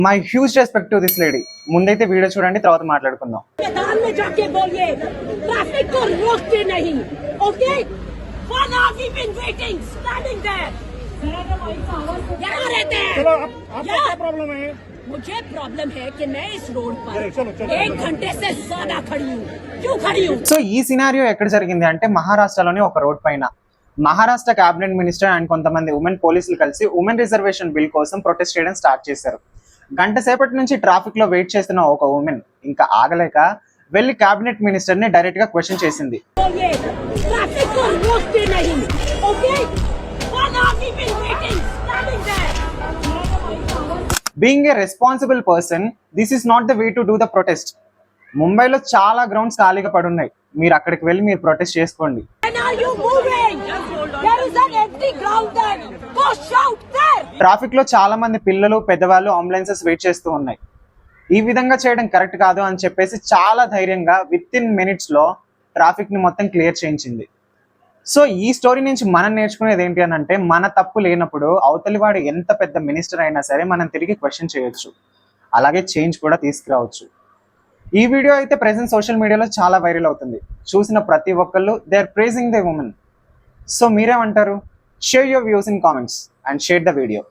My huge respect to this lady. ముందైతే video చూడండి, తర్వాత మాట్లాడుకుందాం. मुझे प्रॉब्लम है कि मैं इस रोड पर 1 घंटे से ज्यादा खड़ी हूँ. क्यों खड़ी हूँ? సో ఈ సినారియో ఎక్కడ జరిగింది అంటే మహారాష్ట్రలోని ఒక రోడ్ పైన మహారాష్ట్ర క్యాబినెట్ మినిస్టర్ అండ్ కొంతమంది ఉమెన్ పోలీసులు కలిసి ఉమెన్ రిజర్వేషన్ బిల్ కోసం ప్రొటెస్ట్ చేయడం స్టార్ట్ చేశారు. గంట సేపటి నుంచి ట్రాఫిక్ లో వెయిట్ చేస్తున్న ఒక ఉమెన్ ఇంకా ఆగలేక వెళ్లి క్యాబినెట్ మినిస్టర్ ని డైరెక్ట్ గా క్వశ్చన్ చేసింది. Being a responsible person, this is not the way to do the protest. ముంబైలో చాలా గ్రౌండ్స్ ఖాళీగా పడున్నాయి, మీరు అక్కడికి వెళ్ళి మీరు ప్రొటెస్ట్ చేసుకోండి. ట్రాఫిక్ లో చాలా మంది పిల్లలు, పెద్దవాళ్ళు, అంబులెన్సెస్ వెయిట్ చేస్తూ ఉన్నాయి. ఈ విధంగా చేయడం కరెక్ట్ కాదు అని చెప్పేసి చాలా ధైర్యంగా విత్ ఇన్ మినిట్స్ లో ట్రాఫిక్ ని మొత్తం క్లియర్ చేయించింది. సో ఈ స్టోరీ నుంచి మనం నేర్చుకునేది ఏంటి అని అంటే, మన తప్పు లేనప్పుడు అవతలివాడు ఎంత పెద్ద మినిస్టర్ అయినా సరే మనం తిరిగి క్వశ్చన్ చేయొచ్చు, అలాగే చేంజ్ కూడా తీసుకురావచ్చు. ఈ వీడియో అయితే ప్రెసెంట్ సోషల్ మీడియాలో చాలా వైరల్ అవుతుంది. చూసిన ప్రతి ఒక్కళ్ళు they are praising the women. So మీరేమంటారు? Share your views in comments and share the video.